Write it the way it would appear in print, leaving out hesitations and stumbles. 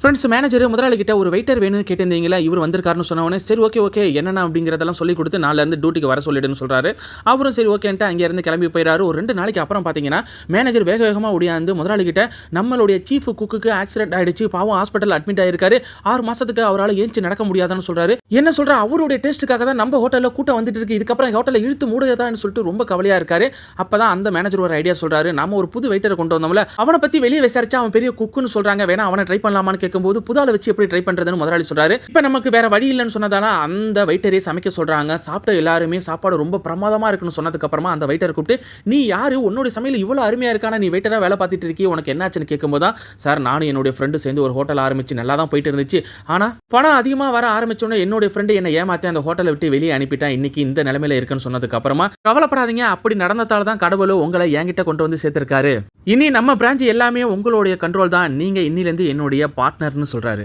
Friends manager முதலாளி கிட்ட ஒரு வெயிட்டர் வேணும்னு கேட்டிருந்தீங்களா, இவர் வந்திருக்காருன்னு சொன்னவொடனே சரி ஓகே என்னென்ன அப்படிங்கிறதெல்லாம் சொல்லி கொடுத்து நாளிலேருந்து டியூட்டிக்கு வர சொல்லிடுன்னு சொல்கிறாரு. அவரும் சரி ஓகேன்ட்டு அங்கேருந்து கிளம்பி போயிடாரு. ஒரு 2 நாளைக்கு அப்புறம் பார்த்தீங்கன்னா மேனேஜர் வேக வேகமாக ஓடியாந்து முதலாளி கிட்ட நம்மளுடைய சீஃப் குக்குக்கு ஆக்சிடென்ட் ஆயிடுச்சு, பாவம் ஹாஸ்பிட்டல் அட்மிட் ஆயிருக்காரு, 6 மாசத்துக்கு அவரால் ஏஞ்சி நடக்க முடியாதுன்னு சொல்றாரு. என்ன சொல்ற, அவருடைய டெஸ்ட்டுக்காக தான் நம்ம ஹோட்டலில் கூட்டம் வந்துட்டு இருக்கு, இதுக்கப்புறம் ஹோட்டலில் இழுத்து மூடுதான்னு சொல்லிட்டு ரொம்ப கவலையா இருக்காரு. அப்பதான் அந்த மேனேஜர் ஒரு ஐடியா சொல்றாரு, நம்ம ஒரு புது வெயிட்டரை கொண்டு வந்தோம்ல, அவனை பத்தி வெளியே விசாரிச்சா அவன் பெரிய குக்குன்னு சொல்றாங்க, வேணா அவனை ட்ரை பண்ணலாமான்னு கேட்கும்போது புதால வச்சு எப்படி ட்ரை பண்றதுன்னு முதலாளி சொல்றாரு. இப்போ நமக்கு வேற வழி இல்லைன்னு சொன்னதால அந்த வெயிட்டரே சமைக்க சொல்றாங்க. சாப்பிட்ட எல்லாருமே சாப்பாடு ரொம்ப பிரமாதமா இருக்குன்னு சொன்னதுக்கு அப்புறமா அந்த வெயிட்டரை கூப்பிட்டு, நீ யாரு, உன்னோட சமையல் இவ்வளவு அருமையா இருக்கானா, நீ வெயிட்டரா வேலை பார்த்துட்டு இருக்கீ, உனக்கு என்னாச்சுன்னு கேட்கும்போது தான், சார் நானும் என்னுடைய ஃப்ரெண்டு சேர்ந்து ஒரு ஹோட்டல் ஆரம்பிச்சு நல்லா தான் போயிட்டு இருந்துச்சு, ஆனா பணம் அதிகமா வர ஆரம்பிச்சோன்னே என்னோட ஃப்ரெண்டு என்னை ஏமாத்தி அந்த ஹோட்டலை விட்டு வெளியே அனுப்பிட்டான், இன்னைக்கு இந்த நிலைமையில இருக்குன்னு சொன்னதுக்கு அப்புறமா கவலைப்படாதீங்க, அப்படி நடந்ததால தான் கடவுளோ உங்களை என்கிட்ட கொண்டு வந்து சேர்த்திருக்காரு, இனி நம்ம பிரான்ச் எல்லாமே உங்களுடைய கண்ட்ரோல் தான், நீங்க இன்னிலிருந்து என்னுடைய பார்ட்னர்னு சொல்றாரு.